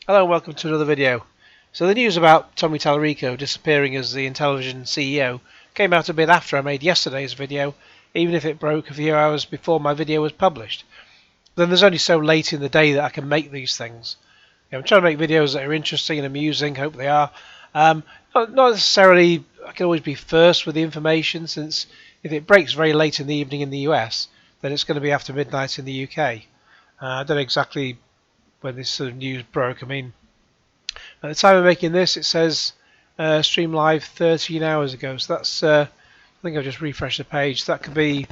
Hello and welcome to another video. So the news about Tommy Tallarico disappearing as the Intellivision CEO came out a bit after I made yesterday's video, even if it broke a few hours before my video was published. Then there's only so late in the day that I can make these things. I'm trying to make videos that are interesting and amusing, hope they are. Not necessarily I can always be first with the information, since if it breaks very late in the evening in the US, then it's going to be after midnight in the UK. I don't know exactly when this sort of news broke. I mean, at the time of making this, it says stream live 13 hours ago. So that's, I think I've just refreshed the page. So that could be,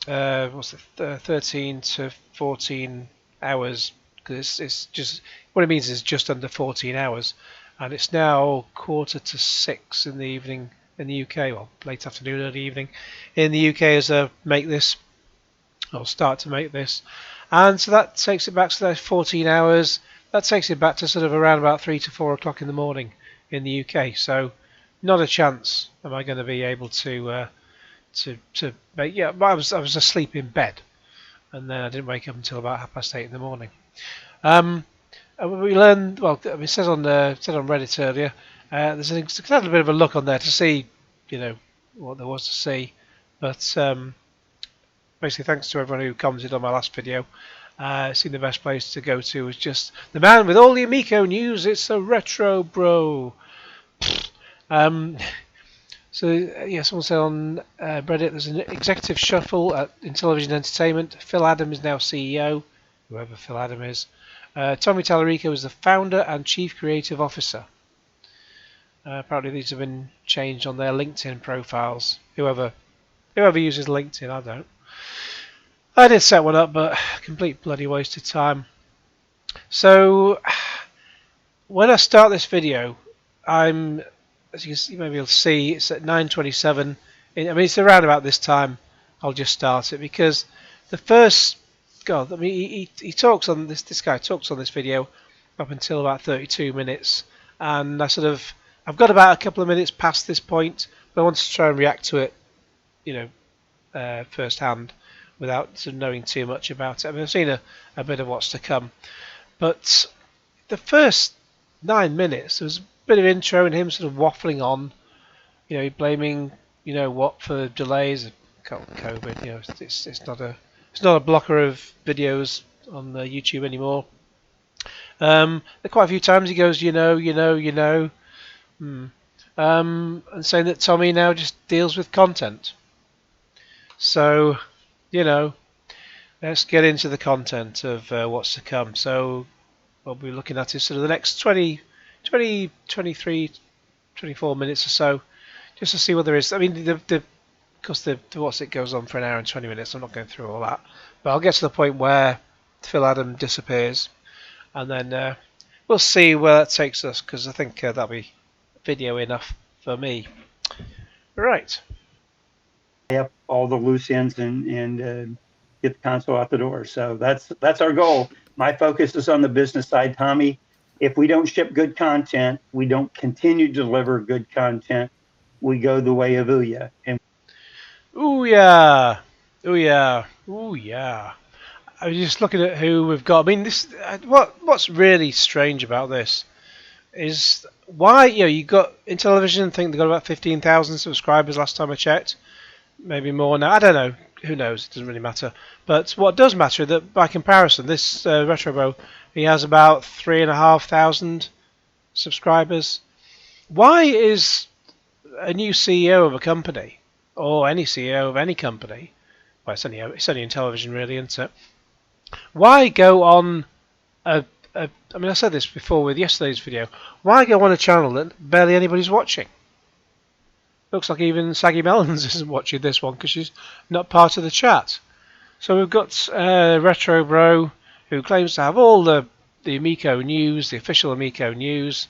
13 to 14 hours. Because it's just, what it means is just under 14 hours. And it's now 5:45 in the evening in the UK, well, late afternoon, early evening in the UK as I make this, or start to make this. And so that takes it back to those 14 hours. That takes it back to sort of around about 3 to 4 o'clock in the morning in the UK. So not a chance am I going to be able to make. Yeah, I was asleep in bed, and then I didn't wake up until about 8:30 in the morning. We learned, well, it says on Reddit earlier. There's a little bit of a look on there to see, what there was to see, but. Basically, thanks to everyone who commented on my last video. I think the best place to go to is just the man with all the Amico news. It's a Retrobro. Someone said on Reddit there's an executive shuffle at Intellivision Entertainment. Phil Adam is now CEO, whoever Phil Adam is. Tommy Tallarico is the founder and chief creative officer. Apparently these have been changed on their LinkedIn profiles. Whoever uses LinkedIn, I don't. I did set one up, but complete bloody waste of time. So when I start this video, as you can see, maybe you'll see, it's at 9:27. I mean, it's around about this time. I'll just start it because the first, God, I mean, he talks on this. This guy talks on this video up until about 32 minutes, and I've got about a couple of minutes past this point, but I wanted to try and react to it, firsthand, without sort of knowing too much about it. I mean, I've seen a bit of what's to come, but the first 9 minutes there was a bit of intro and him sort of waffling on, blaming what for delays. COVID, it's not a blocker of videos on YouTube anymore. Quite a few times he goes, and saying that Tommy now just deals with content. So, let's get into the content of what's to come. So, what we'll be looking at is sort of the next 20, 23, 24 minutes or so, just to see what there is. I mean, it goes on for an hour and 20 minutes. I'm not going through all that, but I'll get to the point where Phil Adam disappears, and then we'll see where that takes us, because I think that'll be video enough for me. Right. Up all the loose ends and get the console out the door. So that's our goal. My focus is on the business side, Tommy. If we don't ship good content, we don't continue to deliver good content, we go the way of Ouya. And Ooh yeah, ooh yeah, ooh yeah. I was just looking at who we've got. I mean, what's really strange about this is why you got Intellivision. I think they got about 15,000 subscribers last time I checked. Maybe more now. I don't know. Who knows? It doesn't really matter. But what does matter is that by comparison, this Retrobro, he has about 3,500 subscribers. Why is a new CEO of a company, or any CEO of any company, well, it's only Intellivision really, isn't it? Why go on I mean, I said this before with yesterday's video. Why go on a channel that barely anybody's watching? Looks like even Saggy Melons isn't watching this one because she's not part of the chat. So we've got Retrobro, who claims to have all the Amico news, the official Amico news.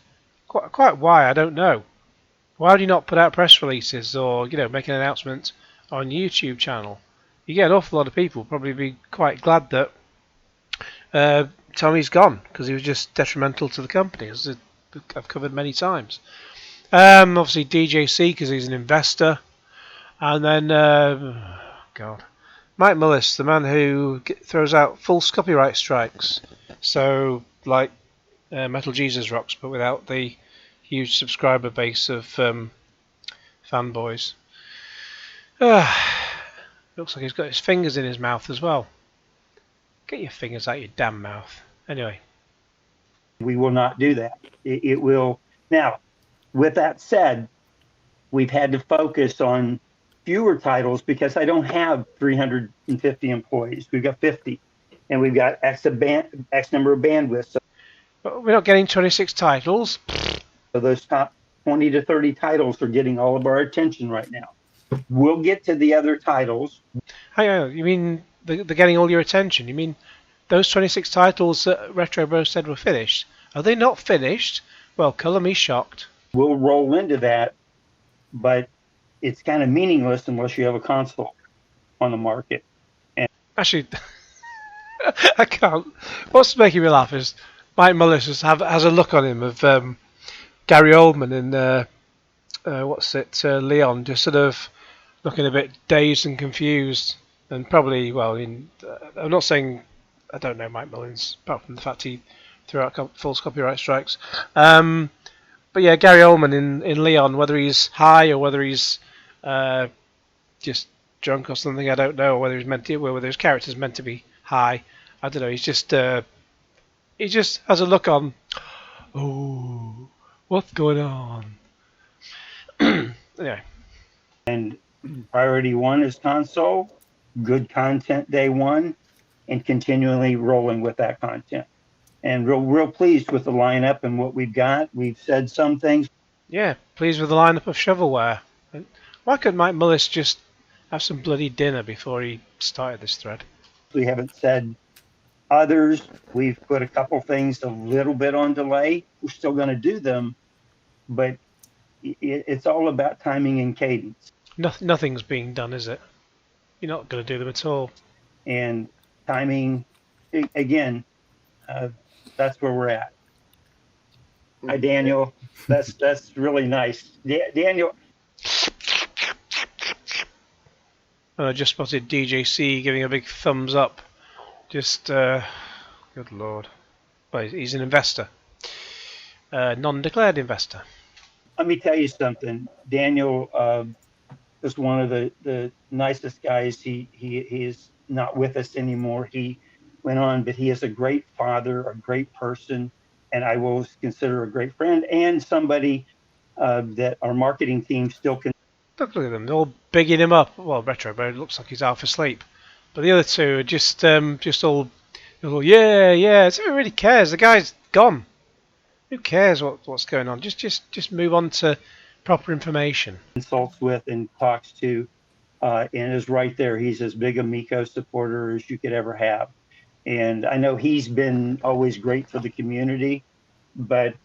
Quite why, I don't know. Why do you not put out press releases or make an announcement on YouTube channel? You get an awful lot of people probably be quite glad that Tommy's gone, because he was just detrimental to the company, as I've covered many times. Obviously DJC, because he's an investor, and then Mike Mullis, the man who throws out false copyright strikes. So like Metal Jesus Rocks, but without the huge subscriber base of fanboys. Looks like he's got his fingers in his mouth as well. Get your fingers out your damn mouth. Anyway. We will not do that. It will. Now, with that said, we've had to focus on fewer titles because I don't have 350 employees. We've got 50, and we've got X number of bandwidth. So But we're not getting 26 titles. those top 20 to 30 titles are getting all of our attention right now. We'll get to the other titles. Hang on, you mean they're getting all your attention? You mean those 26 titles that Retrobro said were finished? Are they not finished? Well, colour me shocked. We'll roll into that, but it's kind of meaningless unless you have a console on the market. Actually, I can't. What's making me laugh is Mike Mullis has a look on him of Gary Oldman in Leon, just sort of looking a bit dazed and confused, and probably I'm not saying I don't know Mike Mullins, apart from the fact he threw out false copyright strikes. But yeah, Gary Oldman in Leon, whether he's high or whether he's just drunk or something, I don't know, or whether his character's meant to be high. I don't know. He just has a look on. Oh, what's going on? Anyway. And priority one is console, good content day one, and continually rolling with that content. And real pleased with the lineup and what we've got. We've said some things. Yeah, pleased with the lineup of shovelware. Why couldn't Mike Mullis just have some bloody dinner before he started this thread? We haven't said others. We've put a couple things a little bit on delay. We're still going to do them, but it's all about timing and cadence. Nothing's being done, is it? You're not going to do them at all. And timing, again, that's where we're at. Hi, Daniel. That's really nice. Daniel. I just spotted DJC giving a big thumbs up. Just, good lord. Well, he's an investor. Non-declared investor. Let me tell you something. Daniel is one of the nicest guys. He is not with us anymore. He went on, but he is a great father, a great person, and I will consider a great friend and somebody that our marketing team still can. Look at them. They're all bigging him up. Well, Retrobro looks like he's half asleep. But the other two are just all yeah. So who really cares? The guy's gone. Who cares what's going on? Just move on to proper information. Consults with and talks to, and is right there. He's as big a Amico supporter as you could ever have. And I know he's been always great for the community, but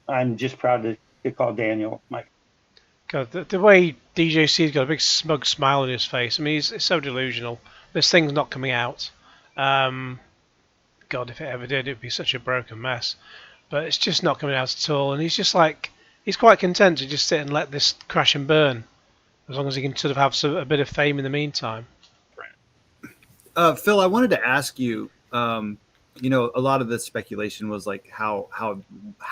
I'm just proud to call Daniel my. God, the way DJC's got a big smug smile on his face. I mean, he's so delusional. This thing's not coming out. God, if it ever did, it'd be such a broken mess. But it's just not coming out at all. And he's just like, he's quite content to just sit and let this crash and burn, as long as he can sort of have a bit of fame in the meantime. Phil, I wanted to ask you, a lot of the speculation was like how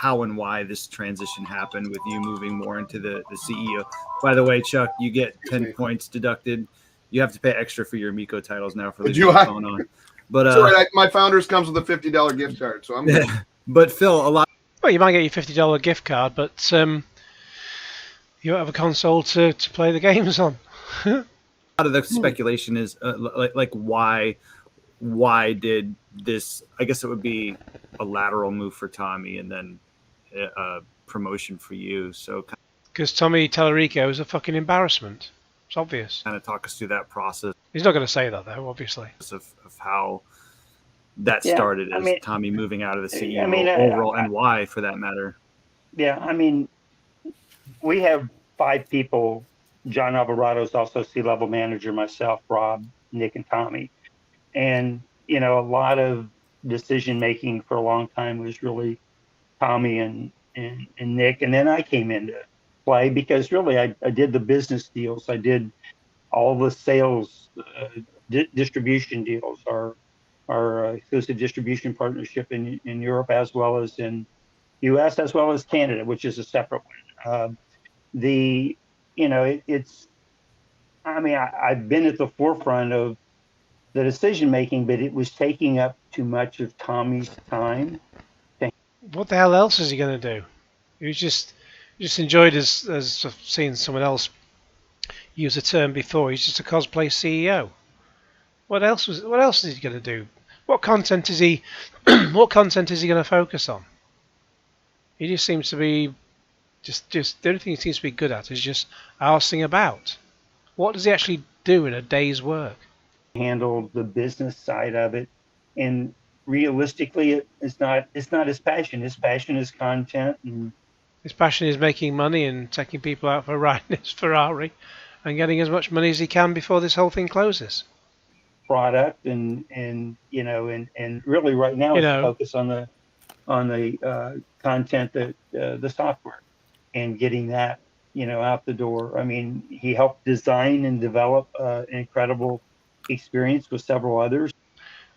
and why this transition happened with you moving more into the CEO. By the way, Chuck, you get 10 points deducted. You have to pay extra for your Amico titles now for leaving what's going on. But right. My founders comes with a $50 gift card, so I'm good. But Phil, Well, you might get your $50 gift card, but you don't have a console to play the games on. A lot of the speculation is why did this? I guess it would be a lateral move for Tommy and then a promotion for you. So because Tommy Tallarico is a fucking embarrassment. It's obvious. Kind of talk us through that process. He's not going to say that though, obviously. Of how that started as Tommy moving out of the CEO role and why, for that matter. Yeah, I mean, we have 5 people. John Alvarado is also C-level manager, myself, Rob, Nick, and Tommy. And, a lot of decision-making for a long time was really Tommy and Nick. And then I came into play because really I did the business deals. I did all the sales, distribution deals. Our exclusive distribution partnership in Europe as well as in U.S. as well as Canada, which is a separate one. The you know it's I mean I've been at the forefront of the decision making, but it was taking up too much of Tommy's time. What the hell else is he going to do? He was just enjoyed as I've seen someone else use a term before. He's just a cosplay CEO. What else is he going to do? What content is he what content is he going to focus on? He just seems to be just the only thing he seems to be good at is just arsing about. What does he actually do in a day's work? Handle the business side of it, and realistically, it's not his passion. His passion is content, and his passion is making money and taking people out for a ride in his Ferrari and getting as much money as he can before this whole thing closes. Product and really right now it's focus on the content that the software and getting that out the door. I mean, he helped design and develop an incredible experience with several others.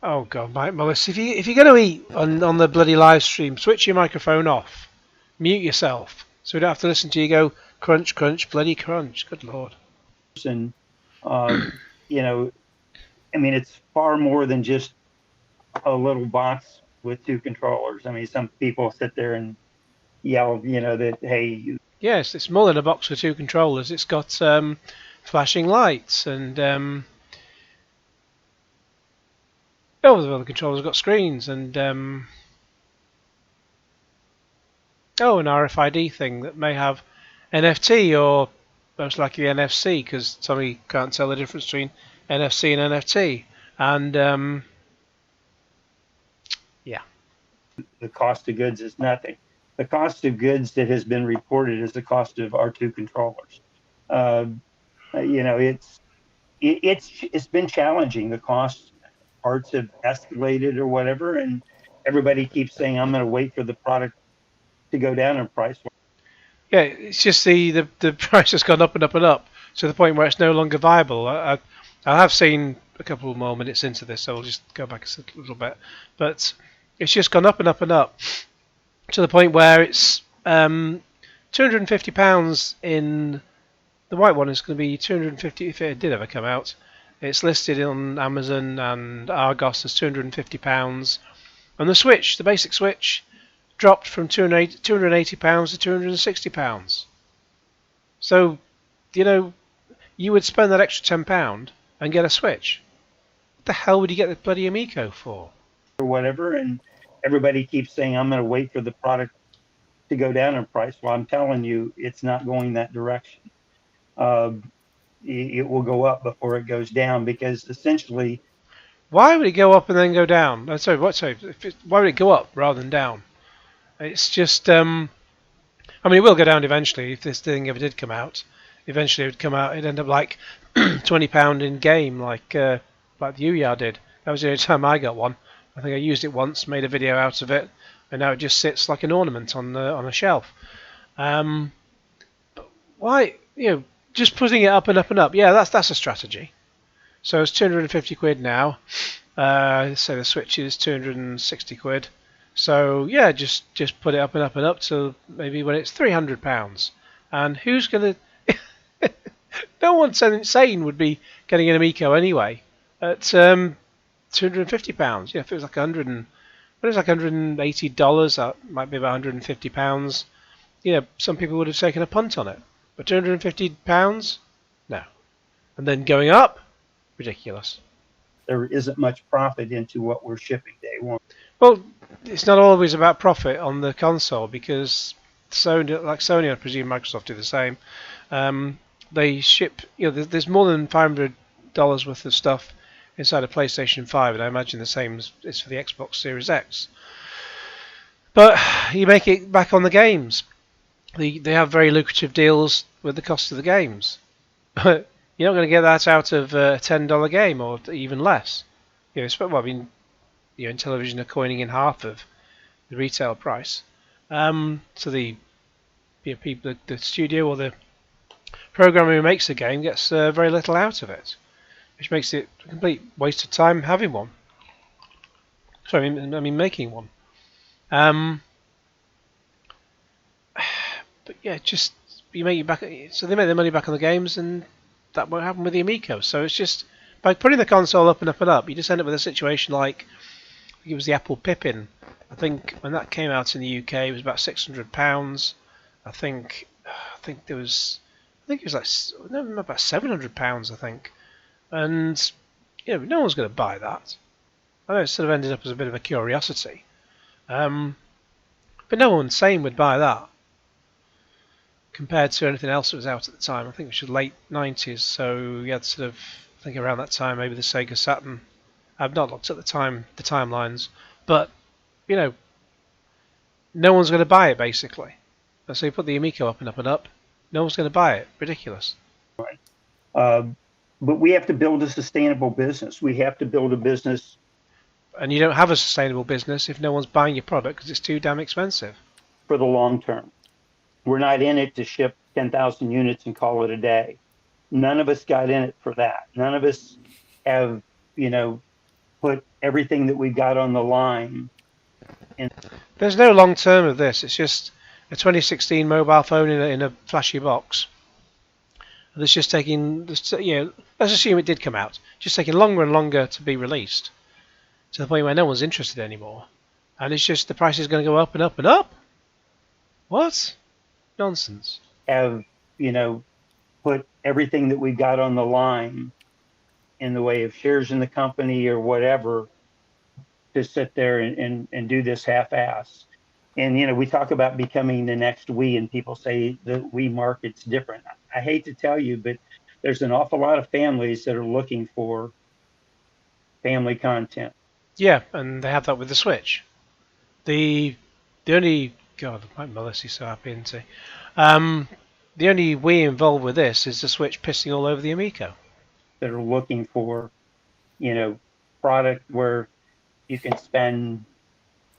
Oh God, Mike Mullis, if you're going to eat on the bloody live stream, switch your microphone off, mute yourself, so we don't have to listen to you go crunch, crunch, bloody crunch. Good Lord. And I mean, it's far more than just a little box with two controllers. I mean, some people sit there and yell, that, hey. Yes, it's more than a box with two controllers. It's got flashing lights and the controllers have got screens and an RFID thing that may have NFT or most likely NFC, because Tommy can't tell the difference between NFC and NFT. And yeah. The cost of goods is nothing. The cost of goods that has been reported is the cost of our two controllers. It's been challenging. The cost parts have escalated or whatever, and everybody keeps saying, I'm going to wait for the product to go down in price. Yeah, it's just the price has gone up and up and up to the point where it's no longer viable. I have seen a couple more minutes into this, so I'll just go back a little bit. But it's just gone up and up and up to the point where it's £250 in the white one is going to be $250 if it did ever come out. It's listed on Amazon and Argos as £250, and the Switch, the basic Switch, dropped from £280 to £260. So, you would spend that extra £10 and get a Switch. What the hell would you get the bloody Amico for? Or whatever, and everybody keeps saying, I'm going to wait for the product to go down in price. Well, I'm telling you, it's not going that direction. It will go up before it goes down, because essentially... Why would it go up and then go down? Why would it go up rather than down? It's just... I mean, it will go down eventually if this thing ever did come out. Eventually it would come out, it'd end up like £20 in game, like the Ouya did. That was the only time I got one. I think I used it once, made a video out of it, and now it just sits like an ornament on a shelf. But why, just putting it up and up and up? Yeah, that's a strategy. So it's £250 now. So the Switch is £260. So yeah, just put it up and up and up to maybe when it's £300. And who's gonna? No one sane would be getting an Amico anyway at £250. Yeah, if it was like $180, that might be about £150. Some people would have taken a punt on it. But £250, no. And then going up, ridiculous. There isn't much profit into what we're shipping day one. Well, it's not always about profit on the console, because Sony, I presume Microsoft do the same. They ship, there's more than $500 worth of stuff inside a PlayStation 5, and I imagine the same is for the Xbox Series X. But you make it back on the games. They have very lucrative deals with the cost of the games. But you're not going to get that out of a $10 game or even less. Intellivision are coining in half of the retail price. So the people, the studio or the programmer who makes the game gets very little out of it, which makes it a complete waste of time having one. Sorry, I mean making one. But yeah, just you make it back. So they make their money back on the games, and that won't happen with the Amico. So it's just by putting the console up and up and up, you just end up with a situation like I think it was the Apple Pippin. I think when that came out in the UK, it was about £600. I think there was, I think it was like no, about £700. I think, and no one's going to buy that. I know it sort of ended up as a bit of a curiosity, but no one sane would buy that compared to anything else that was out at the time. I think it was late 90s, so you had sort of, I think around that time, maybe the Sega Saturn. I've not looked at the timelines, but no one's going to buy it basically. And so you put the Amico up and up and up, no one's going to buy it. Ridiculous. But we have to build a sustainable business. We have to build a business. And you don't have a sustainable business if no one's buying your product because it's too damn expensive. For the long term. We're not in it to ship 10,000 units and call it a day. None of us got in it for that. None of us have, put everything that we got on the line. There's no long term of this. It's just a 2016 mobile phone in a flashy box. And it's just taking, let's assume it did come out, just taking longer and longer to be released, to the point where no one's interested anymore. And it's just the price is going to go up and up and up. What? Nonsense. Have, put everything that we got on the line in the way of shares in the company or whatever to sit there and do this half-ass. And, we talk about becoming the next Wii, and people say the Wii market's different. I hate to tell you, but there's an awful lot of families that are looking for family content. Yeah, and they have that with the Switch. The only, God, my Melissa's so happy, isn't he? The only Wii involved with this is the Switch pissing all over the Amico. That are looking for, product where you can spend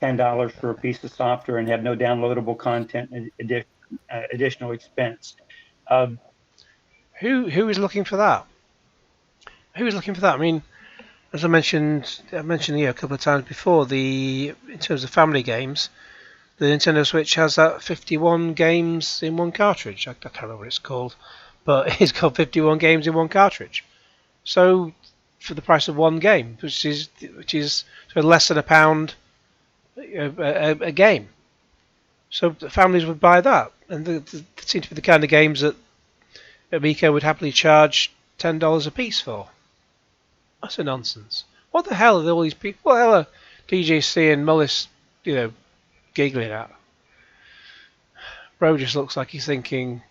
$10 for a piece of software and have no downloadable content and additional expense. Who is looking for that? Who is looking for that? I mean, as I mentioned a couple of times before, in terms of family games, the Nintendo Switch has that 51 games in one cartridge. I can't remember what it's called, but it's got 51 games in one cartridge. So for the price of one game, which is sort of less than £1 a game. So families would buy that, and they seem to be the kind of games that Amico would happily charge $10 a piece for. That's a nonsense. What the hell are all these people? What the hell are DJC and Mullis, giggling at? Bro just looks like he's thinking,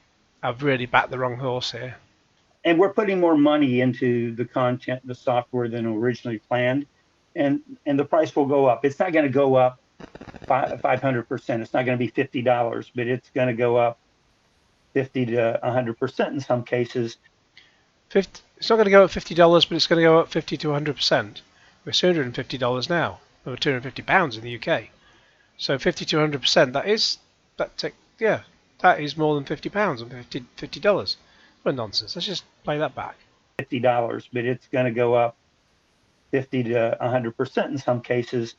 I've really backed the wrong horse here. And we're putting more money into the content, the software than originally planned, and the price will go up. It's not going to go up 500%. It's not going to be $50, but it's going to go up 50 to 100% in some cases. It's not going to go up $50, but it's going to go up 50 to 100%. We're $250 now. We're £250 in the UK. So 50 to 100%. That is more than £50 and $50. What nonsense. Let's just play that back. $50, but it's going to go up 50 to 100% in some cases.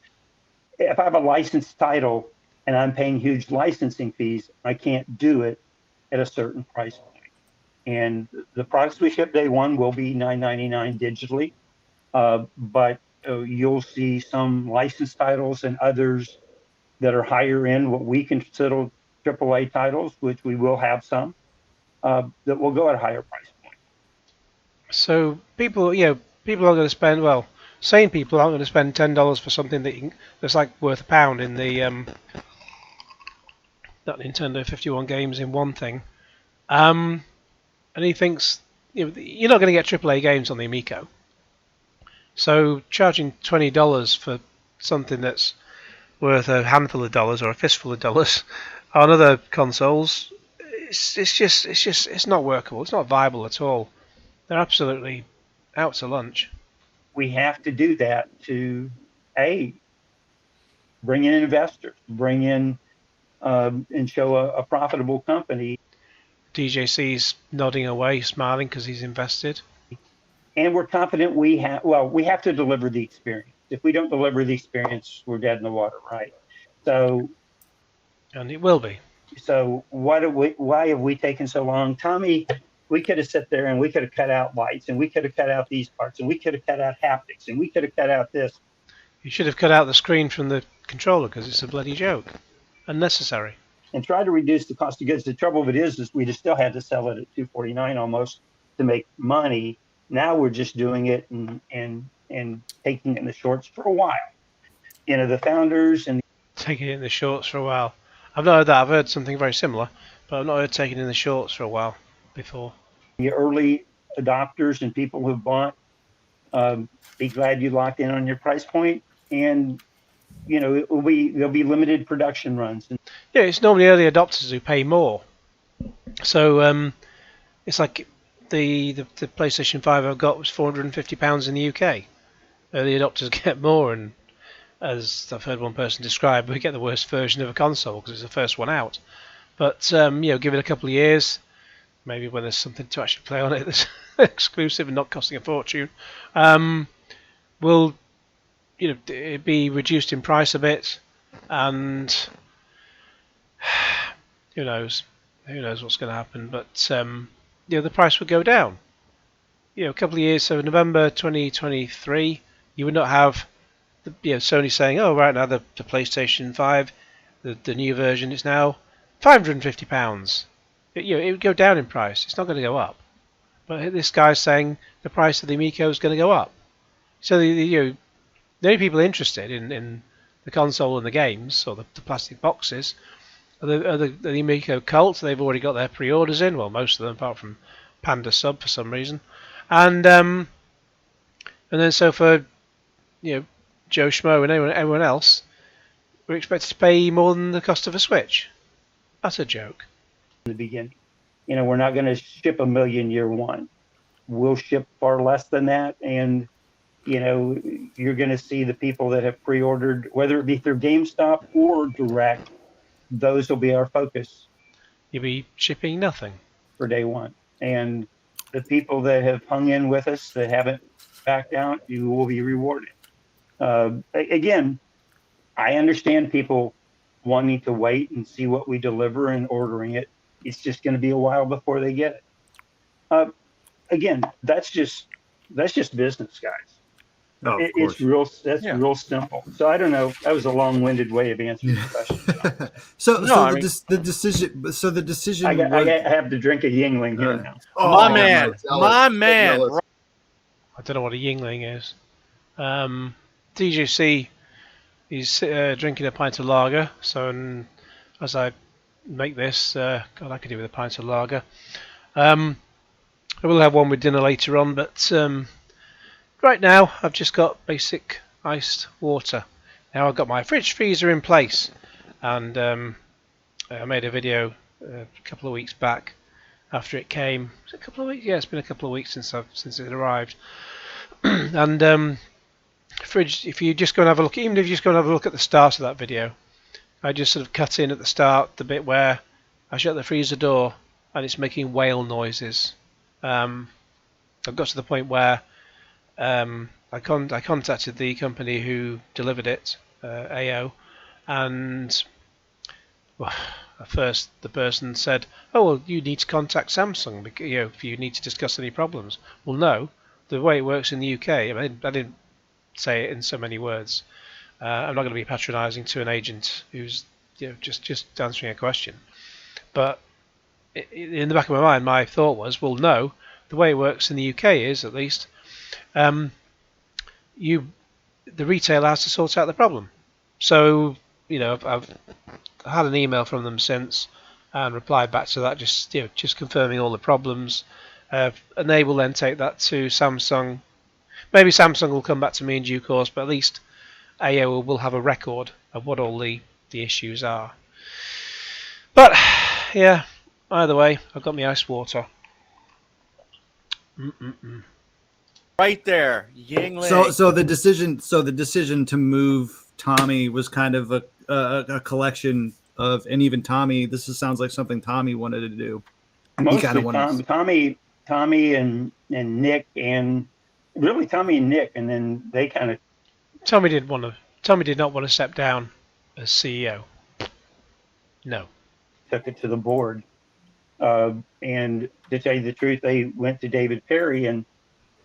If I have a licensed title and I'm paying huge licensing fees, I can't do it at a certain price point. And the products we ship day one will be $9.99 digitally, but you'll see some licensed titles and others that are higher end, what we consider AAA titles, which we will have some, that will go at a higher price point. So people are going to spend, well, sane people aren't going to spend $10 for something that's like worth £1 in the that Nintendo 51 games in one thing. And he thinks you're not going to get AAA games on the Amico. So charging $20 for something that's worth a handful of dollars or a fistful of dollars on other consoles, it's not workable. It's not viable at all. They're absolutely out to lunch. We have to do that to bring in investors, bring in and show a profitable company. DJC's nodding away, smiling because he's invested. And we're confident we have to deliver the experience. If we don't deliver the experience, we're dead in the water, right? So, And it will be. so why have we taken so long? Tommy, we could have sat there and we could have cut out lights, and we could have cut out these parts, and we could have cut out haptics, and we could have cut out this. You should have cut out the screen from the controller because it's a bloody joke. Unnecessary. And try to reduce the cost of goods. The trouble of it is we just still had to sell it at $249 almost to make money. Now we're just doing it and taking it in the shorts for a while. You know, the founders and Taking it in the shorts for a while. I've not heard that. I've heard something very similar, but I've not heard taking it in the shorts for a while before. the early adopters and people who've bought, be glad you locked in on your price point. And you know, there'll be limited production runs. Yeah, it's normally early adopters who pay more. So it's like the PlayStation 5 I've got was £450 in the UK. Early adopters get more, and as I've heard one person describe, we get the worst version of a console because it's the first one out. But you know, give it a couple of years, maybe when there's something to actually play on it that's exclusive and not costing a fortune, will, you know, it be reduced in price a bit, and who knows what's going to happen. But you know, the price would go down. You know, a couple of years, so November 2023, you would not have the, you know, Sony saying, oh, right now the PlayStation 5, the new version is now £550. You know, it would go down in price. It's not going to go up. But this guy's saying the price of the Amico is going to go up. So the only people interested in the console and the games, or the plastic boxes, are the Amico Cult. They've already got their pre-orders in. Well, most of them, apart from Panda Sub for some reason. And then so for, you know, Joe Schmo and everyone else, we're expected to pay more than the cost of a Switch. That's a joke. In the beginning, you know, we're not going to ship 1 million year one. We'll ship far less than that, and you know, you're going to see the people that have pre-ordered, whether it be through GameStop or direct, those will be our focus. You'll be shipping nothing For day one. And the people that have hung in with us, that haven't backed out, you will be rewarded. Again, I understand people wanting to wait and see what we deliver and ordering it. It's just going to be a while before they get it. Again, that's just business, guys. Oh, It's real simple. So I don't know. That was a long-winded way of answering the question. The decision. So the decision. I have to drink a Yingling here now. Oh, my man. I don't know what a Yingling is. DJC is drinking a pint of lager. So as I make this, God, I could do with a pint of lager. I will have one with dinner later on, but right now I've just got basic iced water. Now I've got my fridge freezer in place, and I made a video a couple of weeks back after it came. Was it a couple of weeks? Yeah, it's been a couple of weeks since it arrived. And fridge, if you just go and have a look, even if you just go and have a look at the start of that video, I just sort of cut in at the start the bit where I shut the freezer door and it's making whale noises. I've got to the point where I contacted the company who delivered it, AO, and well, at first the person said, "Oh, well, you need to contact Samsung because, you know, if you need to discuss any problems." Well, no, the way it works in the UK, I mean, I didn't say it in so many words. I'm not going to be patronising to an agent who's, you know, just answering a question. But in the back of my mind, my thought was, well, no, the way it works in the UK is, at least, the retailer has to sort out the problem. So, you know, I've had an email from them since and replied back to that, just confirming all the problems, and they will then take that to Samsung. Maybe Samsung will come back to me in due course, but at least AO will have a record of what all the issues are. But yeah, either way, I've got my ice water. Right there, Yingling. So the decision to move Tommy was kind of a collection of, and even Tommy, sounds like something Tommy wanted to do. Mostly Tommy and Nick, and really Tommy and Nick, and then they kind of Tommy did not want to step down as CEO. No. Took it to the board. And to tell you the truth, they went to David Perry, and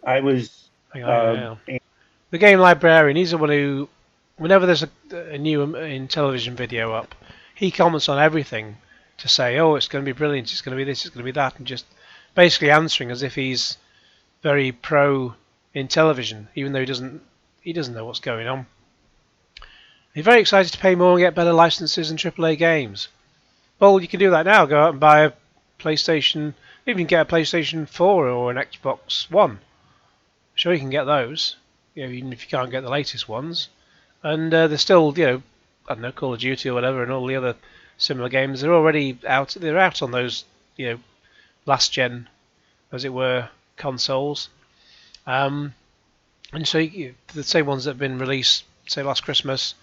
I was. Hang on. The game librarian, he's the one who, whenever there's a new Intellivision video up, he comments on everything to say, oh, it's going to be brilliant, it's going to be this, it's going to be that, and just basically answering as if he's very pro Intellivision, even though he doesn't know what's going on. He's very excited to pay more and get better licenses and AAA games. Well, you can do that now. Go out and buy a PlayStation, even get a PlayStation 4 or an Xbox One. Sure, you can get those, even if you can't get the latest ones. And they're still, I don't know, Call of Duty or whatever, and all the other similar games. They're already out. They're out on those, last gen, as it were, consoles. And so the same ones that have been released, say last Christmas,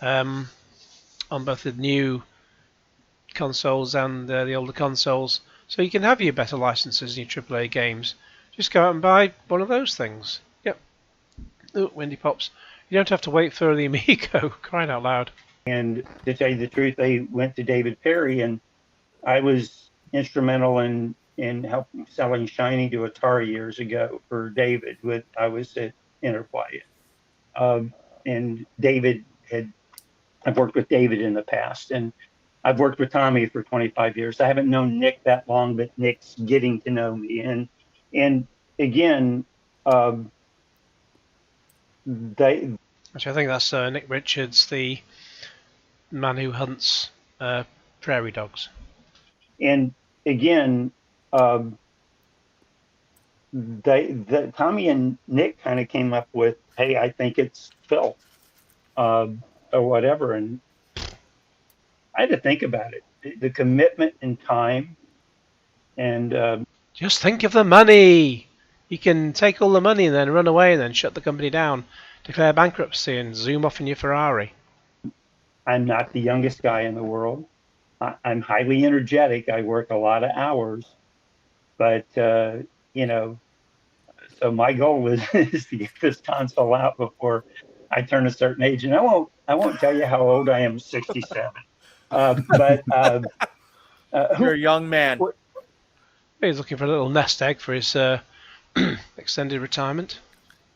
on both the new consoles and the older consoles. So you can have your better licenses and your AAA games. Just go out and buy one of those things. Yep. Oh, Windy Pops. You don't have to wait for the Amico, crying out loud. And to tell you the truth, they went to David Perry, and I was instrumental in helping selling Shiny to Atari years ago for David. I was at Interplay. And I've worked with David in the past, and I've worked with Tommy for 25 years. I haven't known Nick that long, but Nick's getting to know me. And again, Actually, I think that's Nick Richards, the man who hunts prairie dogs. And again, Tommy and Nick kind of came up with, hey, I think it's Phil, or whatever. And I had to think about it. The commitment and time. And just think of the money. You can take all the money and then run away and then shut the company down, declare bankruptcy, and zoom off in your Ferrari. I'm not the youngest guy in the world. I'm highly energetic. I work a lot of hours. But, so my goal is to get this console out before I turn a certain age. And I won't tell you how old I am, 67. You're a young man. He's looking for a little nest egg for his extended retirement.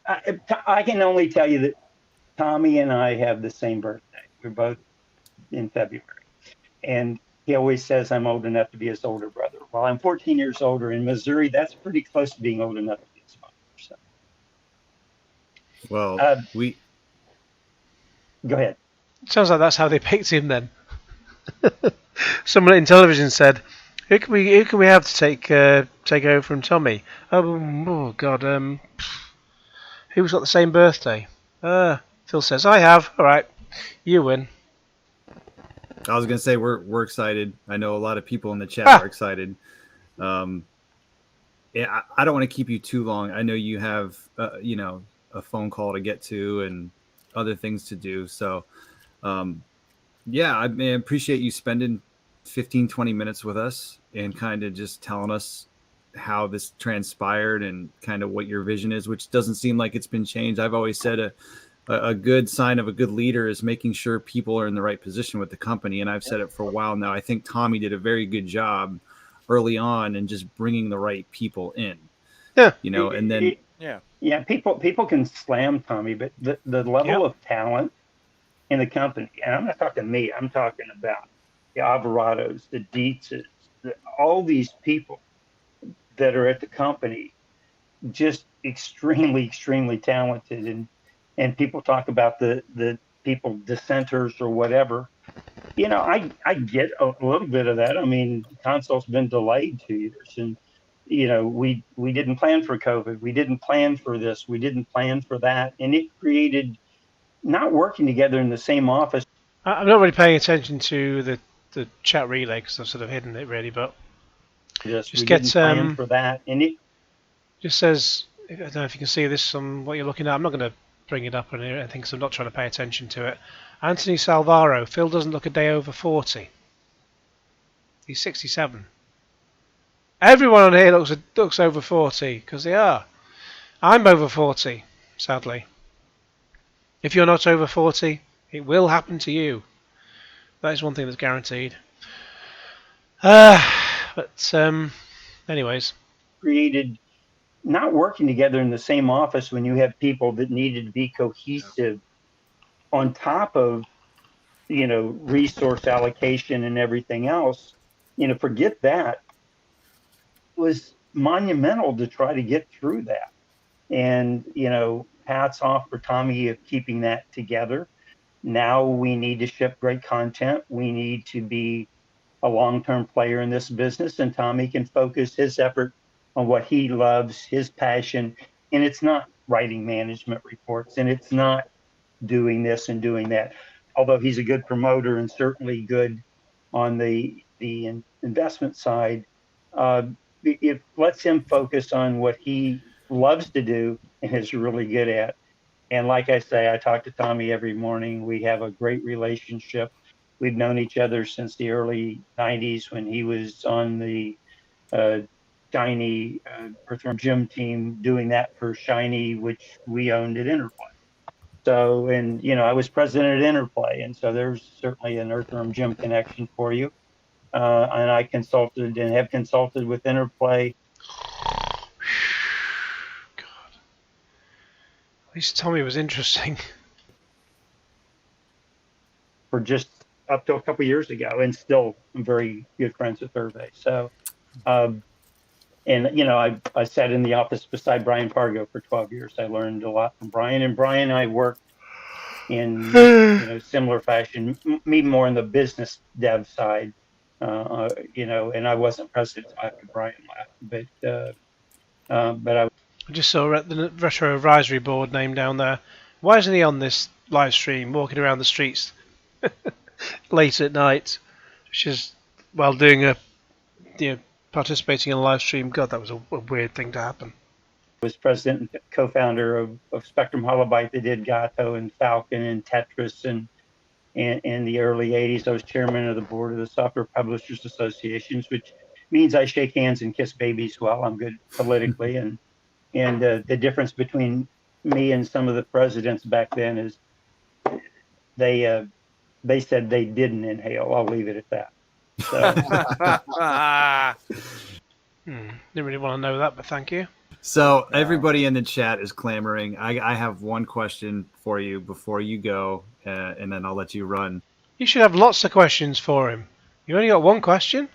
I can only tell you that Tommy and I have the same birthday. We're both in February. And he always says I'm old enough to be his older brother. Well, I'm 14 years older. In Missouri, that's pretty close to being old enough to be his father. So. Well, Go ahead. Sounds like that's how they picked him then. Someone in television said, Who can we have to take over from Tommy? Oh God, who's got the same birthday? Phil says I have. All right, you win. I was gonna say we're excited. I know a lot of people in the chat are excited. I don't want to keep you too long. I know you have a phone call to get to and other things to do. So I appreciate you spending 15-20 minutes with us and kind of just telling us how this transpired and kind of what your vision is, which doesn't seem like it's been changed. I've always said a good sign of a good leader is making sure people are in the right position with the company. And I've said it for a while now. I think Tommy did a very good job early on and just bringing the right people in. Yeah. And then people can slam Tommy, but the level of talent in the company, and I'm not talking me, I'm talking about the Alvarados, the Dietzes, all these people that are at the company, just extremely, extremely talented. And people talk about the people dissenters or whatever. I get a little bit of that. I mean, the console's been delayed 2 years, and we didn't plan for COVID. We didn't plan for this. We didn't plan for that, and it created not working together in the same office. I'm not really paying attention to the chat relay because I've sort of hidden it really, but Just get plan for that, and it just says, I don't know if you can see this on what you're looking at. I'm not going to bring it up on here, I think, because I'm not trying to pay attention to it. Anthony Salvaro, Phil doesn't look a day over 40. He's 67. Everyone on here looks over 40 because they are. I'm over 40, sadly. If you're not over 40, it will happen to you. That is one thing that's guaranteed. But anyways, Created not working together in the same office when you have people that needed to be cohesive on top of, resource allocation and everything else, forget that. It was monumental to try to get through that. And, hats off for Tommy of keeping that together. Now we need to ship great content. We need to be a long-term player in this business, and Tommy can focus his effort on what he loves, his passion. And it's not writing management reports, and it's not doing this and doing that. Although he's a good promoter and certainly good on the investment side, it lets him focus on what he loves to do and is really good at. And like I say, I talk to Tommy every morning. We have a great relationship. We've known each other since the early 90s when he was on the Shiny Earthworm Jim team doing that for Shiny, which we owned at Interplay. So, and, I was president at Interplay. And so there's certainly an Earthworm Jim connection for you. And I consulted and have consulted with Interplay. God, at least Tommy was interesting. For just up to a couple of years ago, and still I'm very good friends with Hervé. So, and I sat in the office beside Brian Fargo for 12 years. I learned a lot from Brian, and Brian and I worked in similar fashion, me more on the business dev side, and I wasn't president after Brian left, but I just saw the Retro Advisory Board name down there. Why isn't he on this live stream, walking around the streets late at night? Which is while doing participating in a live stream. God, that was a weird thing to happen. I was president and co-founder of Spectrum Holobyte that did Gato and Falcon and Tetris, and in the early 80s I was chairman of the board of the Software Publishers Associations, which means I shake hands and kiss babies while I'm good politically. And the difference between me and some of the presidents back then is they said they didn't inhale. I'll leave it at that. So. Didn't really want to know that, but thank you. So everybody in the chat is clamoring. I have one question for you before you go, and then I'll let you run. You should have lots of questions for him. You only got one question?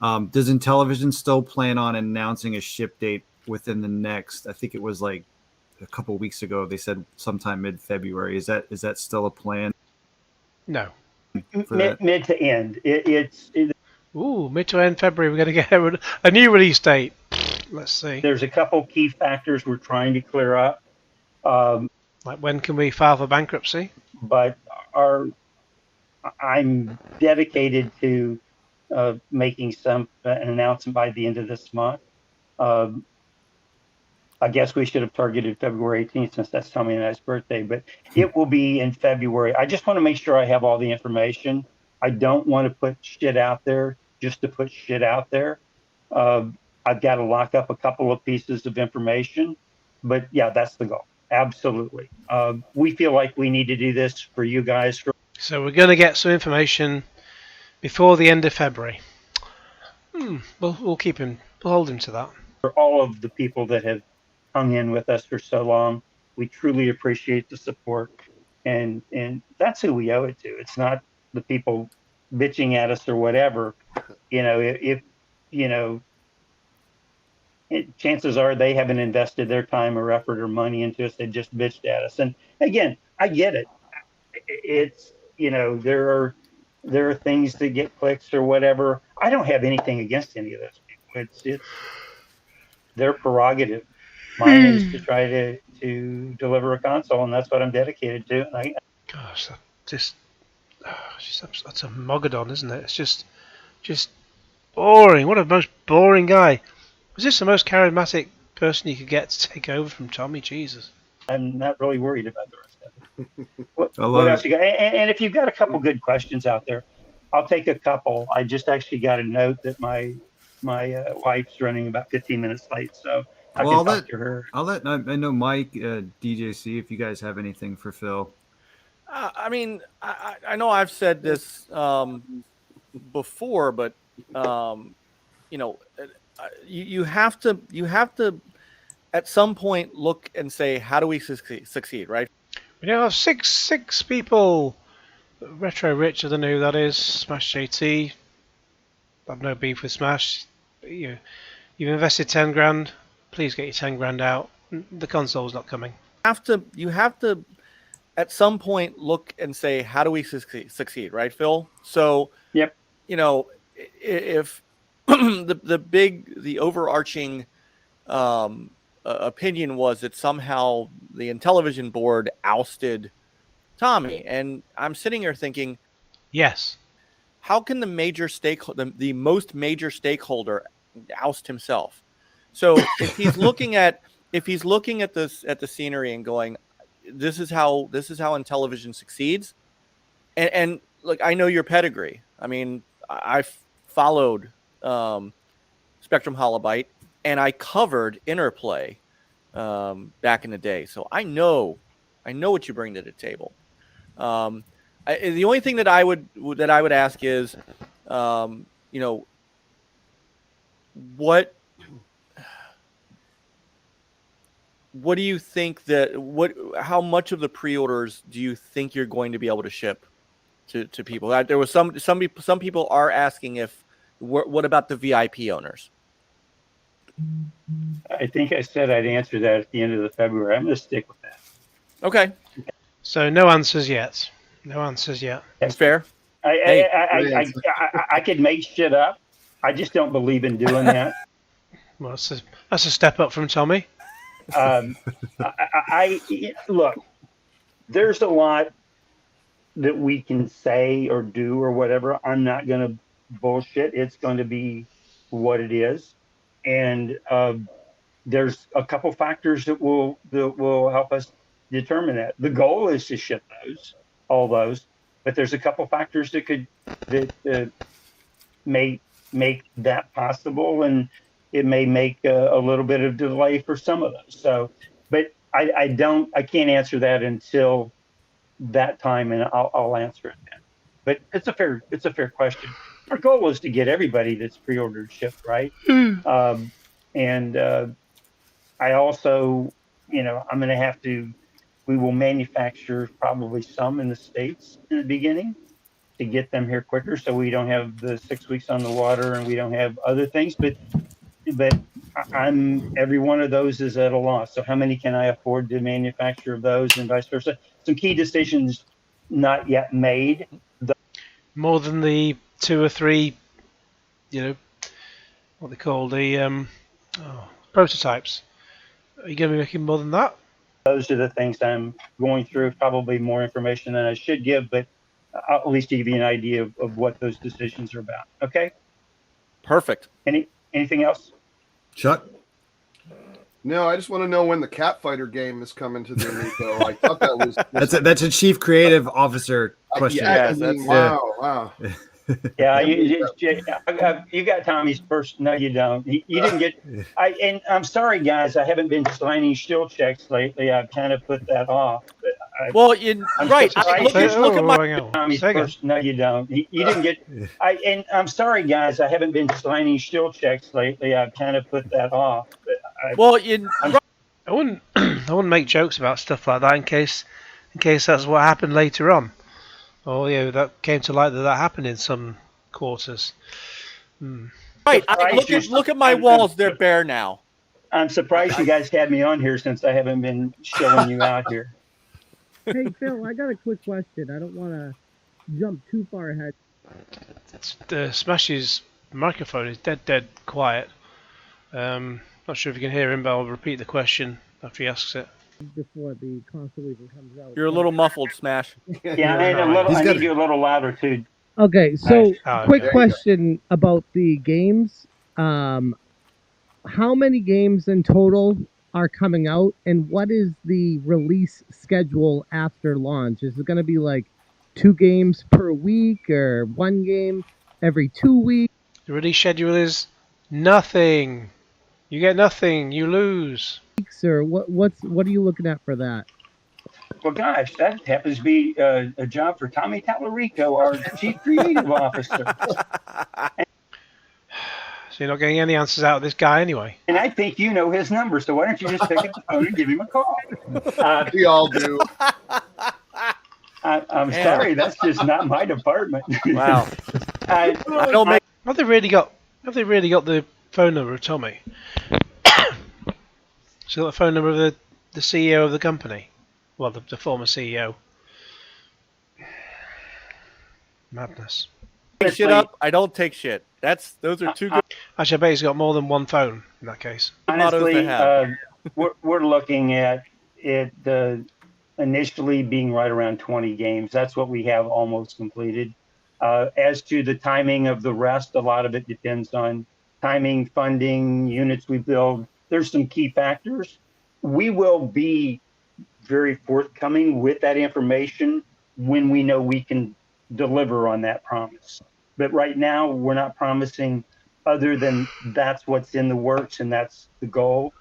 Does Intellivision still plan on announcing a ship date within the next, I think it was like a couple of weeks ago, they said sometime mid-February. Is that still a plan? No. Mid to end. Ooh, mid to end February. We're going to get a new release date. Let's see. There's a couple key factors we're trying to clear up. Like when can we file for bankruptcy? But I'm dedicated to making an announcement by the end of this month. I guess we should have targeted February 18th since that's Tommy and I's birthday, but it will be in February. I just want to make sure I have all the information. I don't want to put shit out there just to put shit out there. I've got to lock up a couple of pieces of information, but yeah, that's the goal. Absolutely. We feel like we need to do this for you guys. So we're going to get some information before the end of February. We'll keep him. We'll hold him to that. For all of the people that have hung in with us for so long, we truly appreciate the support, and that's who we owe it to. It's not the people bitching at us or whatever. Chances are they haven't invested their time or effort or money into us. They just bitched at us. And again, I get it. It's, there are things that get clicks or whatever. I don't have anything against any of those people. It's their prerogative. Mine is to try to deliver a console, and that's what I'm dedicated to. Gosh, that's a mogadon, isn't it? It's just boring. What a most boring guy. Was this the most charismatic person you could get to take over from Tommy? Jesus. I'm not really worried about the rest of it. What else you got? And if you've got a couple good questions out there, I'll take a couple. I just actually got a note that my wife's running about 15 minutes late, so I can talk to her. I know Mike, DJC, if you guys have anything for Phil. I mean, I know I've said this before, but you know, you have to at some point look and say, how do we succeed, right? We now have six people. Retro Rich, I don't know who that is. Smash JT. I've no beef with Smash. You've invested 10 grand. Please get your 10 grand out. The console's not coming. You have to at some point look and say, how do we succeed, right, Phil? So, Yep. you know, if the overarching opinion was that somehow the Intellivision board ousted Tommy, and I'm sitting here thinking, Yes. how can the most major stakeholder oust himself? So if he's looking at the scenery and going, this is how Intellivision succeeds, and look, I know your pedigree. I mean, I've followed Spectrum Holobyte, and I covered Interplay back in the day, so I know what you bring to the table. The only thing that I would ask is, you know, what do you think how much of the pre-orders do you think you're going to be able to ship to people? There was some people are asking what about the VIP owners? I think I said I'd answer that at the end of the February. I'm going to stick with that. Okay. So no answers yet. No answers yet. That's fair. I could make shit up. I just don't believe in doing that. Well, that's a step up from Tommy. Look, there's a lot that we can say or do or whatever. I'm not going to bullshit. It's going to be what it is. And there's a couple factors that will help us determine that. The goal is to ship all those, but there's a couple factors that may make that possible, and it may make a little bit of delay for some of those. So, but I can't answer that until that time, and I'll answer it then. But it's a fair question. Our goal is to get everybody that's pre-ordered shipped, right? And I also, I'm going to have to. We will manufacture probably some in the States in the beginning to get them here quicker, so we don't have the 6 weeks on the water and we don't have other things. But every one of those is at a loss. So how many can I afford to manufacture of those, and vice versa? Some key decisions not yet made. More than the 2 or 3, what they call the prototypes. Are you going to be making more than that? Those are the things I'm going through. Probably more information than I should give, but I'll at least give you an idea of what those decisions are about. Okay. Perfect. Anything else? Chuck? No, I just want to know when the Cat Fighter game is coming to the Amico. I thought that was That's a chief creative officer question. Wow. Yeah, you got Tommy's first. No, you don't. You didn't get. And I'm sorry, guys. I haven't been signing shield checks lately. I've kind of put that off. Well, right. Look at my Tommy's first. No, you don't. You didn't get. And I'm sorry, guys. I haven't been signing shield checks lately. I've kind of put that off. I wouldn't make jokes about stuff like that in case that's what happened later on. Oh, yeah, that came to light that happened in some quarters. Right. Look at my walls. They're bare now. I'm surprised you guys had me on here since I haven't been showing you out here. Hey, Phil, I got a quick question. I don't want to jump too far ahead. Smash's microphone is dead quiet. Not sure if you can hear him, but I'll repeat the question after he asks it. Before the console even comes out. You're a little muffled, Smash. Yeah, I need you a little louder too. Okay, so quick there question about the games. How many games in total are coming out, and what is the release schedule after launch? Is it going to be like 2 games per week or 1 game every 2 weeks? The release schedule is nothing. You get nothing. You lose. Or what are you looking at for that? Well, gosh, that happens to be a job for Tommy Tallarico, our chief creative officer. So you're not getting any answers out of this guy anyway. And I think you know his number, so why don't you just pick up the phone and give him a call? We all do. I'm Man. sorry, that's just not my department. Wow. I don't make. Have they really got the phone number of Tommy? So got the phone number of the CEO of the company? Well, the former CEO. Madness. Take shit up. I don't take shit. Those are two good Actually, I bet he's got more than one phone in that case. mottos honestly, to have. we're looking at it initially being right around 20 games. That's what we have almost completed. As to the timing of the rest, a lot of it depends on timing, funding, units we build. There's some key factors. We will be very forthcoming with that information when we know we can deliver on that promise. But right now, we're not promising other than that's what's in the works and that's the goal.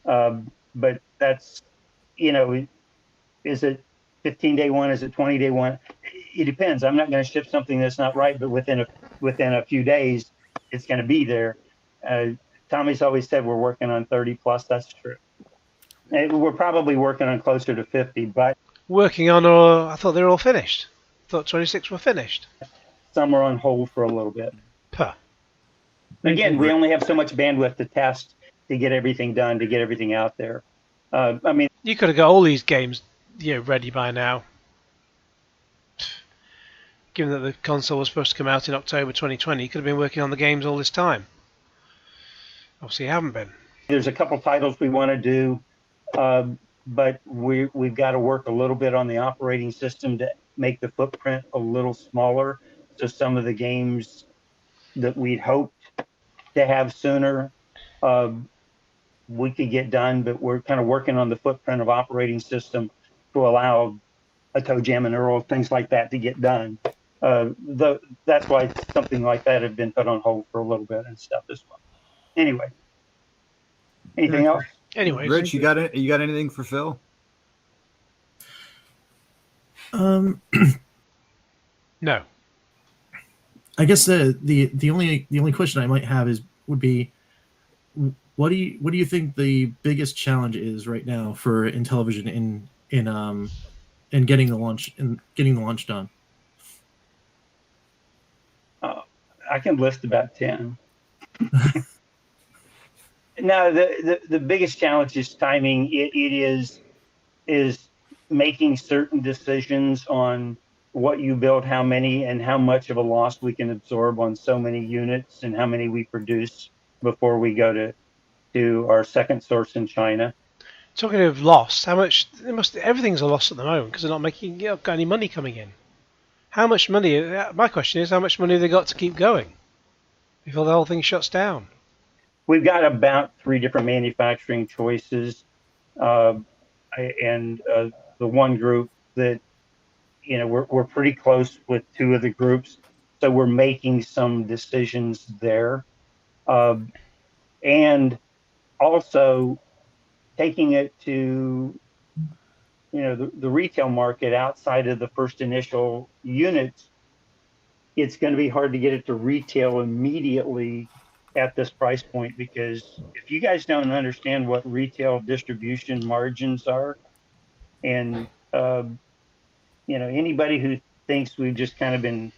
But that's, is it 15-day one? Is it 20-day one? It depends. I'm not going to ship something that's not right, but within a few days, it's going to be there. Tommy's always said we're working on 30 plus. That's true. And we're probably working on closer to 50, but Working on, or I thought they were all finished. I thought 26 were finished. some are on hold for a little bit. Puh. Again, we only have so much bandwidth to test, to get everything done, to get everything out there. You could have got all these games, ready by now. Given that the console was supposed to come out in October 2020, you could have been working on the games all this time. Obviously, you haven't been. There's a couple titles we want to do, but we've got to work a little bit on the operating system to make the footprint a little smaller. So some of the games that we'd hoped to have sooner, we could get done, but we're kind of working on the footprint of operating system to allow a Toe Jam and Earl, things like that to get done. That's why something like that had been put on hold for a little bit and stuff as well. Anyway, anything else? Anyway, Rich, you got it? You got anything for Phil? no. I guess the only question I might have would be, what do you think the biggest challenge is right now for Intellivision in getting the launch done? I can list about 10. No, the biggest challenge is timing. It is making certain decisions on what you build, how many, and how much of a loss we can absorb on so many units, and how many we produce before we go to our second source in China. Talking of loss, how much? Everything's a loss at the moment because they're not got any money coming in. How much money? My question is, how much money have they got to keep going before the whole thing shuts down? We've got about 3 different manufacturing choices, and the one group that we're pretty close with 2 of the groups, so we're making some decisions there, and also taking it to the retail market outside of the first initial units. It's going to be hard to get it to retail immediately at this price point, because if you guys don't understand what retail distribution margins are, and anybody who thinks we've just kind of been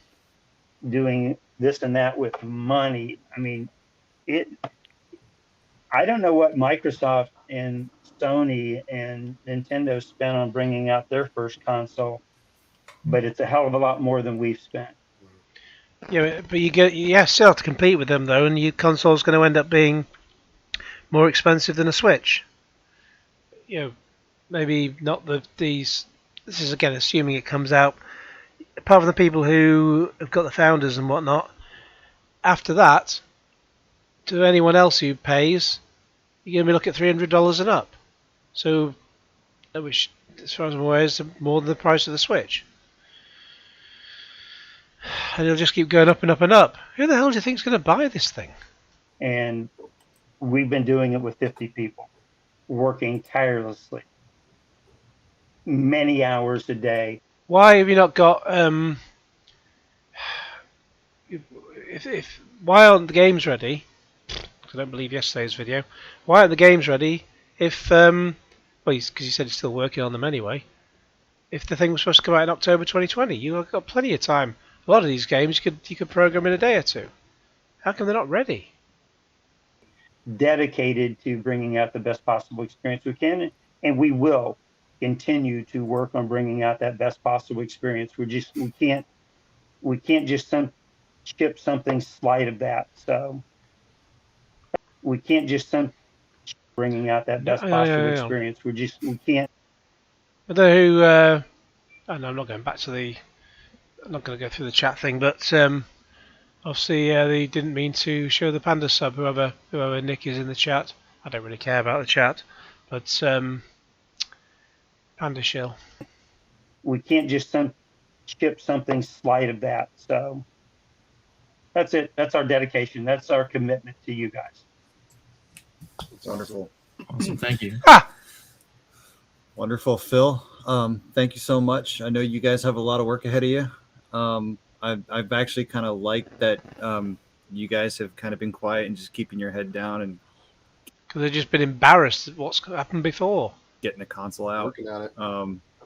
doing this and that with money, I don't know what Microsoft and Sony and Nintendo spent on bringing out their first console, but it's a hell of a lot more than we've spent. Yeah, but you still have to compete with them though, and your console's going to end up being more expensive than a Switch. Maybe not these. This is again assuming it comes out. Apart from the people who have got the founders and whatnot, after that, to anyone else who pays, you're going to be looking at $300 and up. So, which, as far as I'm aware, is more than the price of the Switch. And it'll just keep going up and up and up. Who the hell do you think is going to buy this thing? And we've been doing it with 50 people, working tirelessly. many hours a day. Why have you not got if why aren't the games ready? I don't believe yesterday's video. Why aren't the games ready? If well, because you said he's still working on them anyway. If the thing was supposed to come out in October 2020, you've got plenty of time. A lot of these games you could program in a day or two. How come they're not ready? Dedicated to bringing out the best possible experience we can, and we will continue to work on bringing out that best possible experience. We can't just ship something slight of that. So we can't just bringing out that best possible experience. We can't. I don't know who. And I'm not going back to the. I'm not going to go through the chat thing, but obviously they didn't mean to show the panda sub. Whoever Nick is in the chat, I don't really care about the chat, but panda shill. We can't just ship something slight of that. So that's it. That's our dedication. That's our commitment to you guys. It's wonderful. Awesome. Thank you. Wonderful, Phil. Thank you so much. I know you guys have a lot of work ahead of you. I've actually kind of liked that you guys have kind of been quiet and just keeping your head down and because they've just been embarrassed at what's happened before. Getting the console out. Working on it.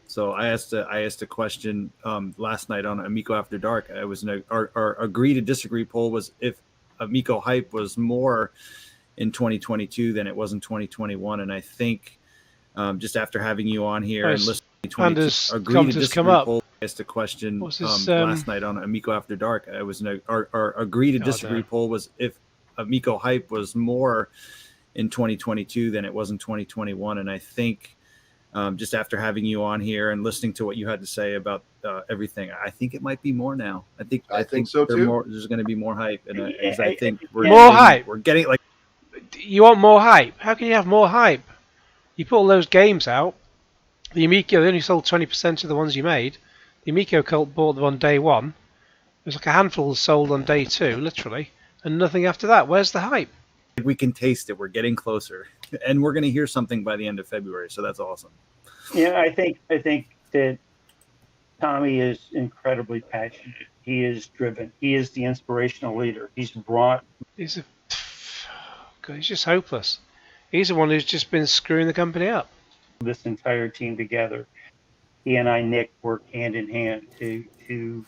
So I asked a question last night on Amico After Dark. I was our agree to disagree poll was if Amico hype was more in 2022 than it was in 2021, and I think just after having you on here and listening to 2022 agree to disagree poll, I asked a question last night on Amico After Dark. I was our agree to disagree poll was if Amico hype was more in 2022 than it was in 2021, and I think just after having you on here and listening to what you had to say about everything, I think it might be more now. I think so too. There's going to be more hype, and I think hype. We're getting like. You want more hype? How can you have more hype? You put all those games out. The Amico, they only sold 20% of the ones you made. The Amico Cult bought them on day one. There's like a handful sold on day two, literally, and nothing after that. Where's the hype? We can taste it. We're getting closer, and we're going to hear something by the end of February. So that's awesome. Yeah, I think that Tommy is incredibly passionate. He is driven. He is the inspirational leader. He's just hopeless. He's the one who's just been screwing the company up. This entire team together. He and I, Nick, work hand in hand to do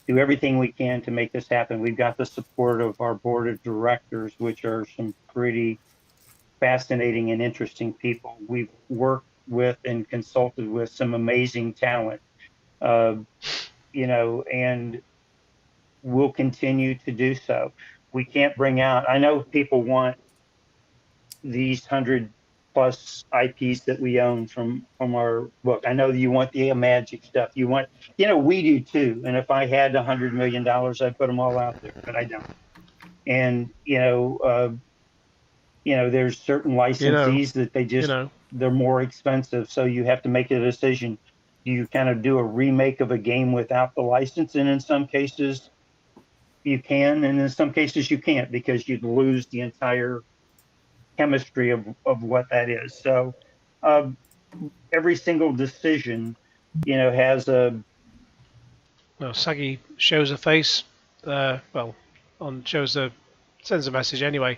everything we can to make this happen. We've got the support of our board of directors, which are some pretty fascinating and interesting people. We've worked with and consulted with some amazing talent, and we'll continue to do so. We can't bring out, I know people want these 100+ IPs that we own from our book. I know you want the Magic stuff. You want, we do too. And if I had $100 million, I'd put them all out there, but I don't. And, there's certain licensees that they just, they're more expensive. So you have to make a decision. Do you kind of do a remake of a game without the license? And in some cases you can, and in some cases you can't, because you'd lose the entire chemistry of what that is. So every single decision, has a. Well, Saggy shows a face. Sends a message anyway.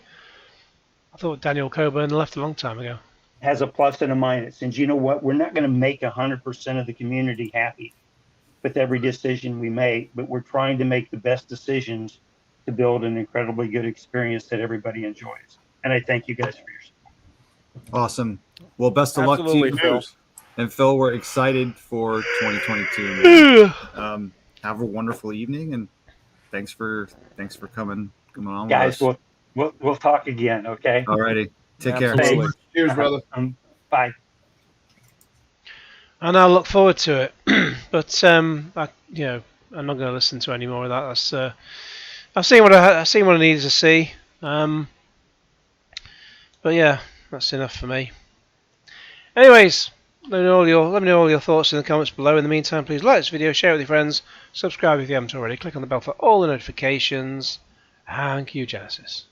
I thought Daniel Coburn left a long time ago. Has a plus and a minus, and you know what? We're not going to make 100% of the community happy with every decision we make, but we're trying to make the best decisions to build an incredibly good experience that everybody enjoys. And I thank you guys for your support. Awesome. Well, best of luck to you, Phil. And Phil, we're excited for 2022. Have a wonderful evening, and thanks for coming on, guys. With us. We'll talk again. Okay. All righty. Take care. Cheers, brother. Bye. And I look forward to it, but I'm not going to listen to any more of that. That's I've seen what I needed to see. But yeah, that's enough for me. Anyways, let me know all your thoughts in the comments below. In the meantime, please like this video, share it with your friends, subscribe if you haven't already, click on the bell for all the notifications, and cue Genesis.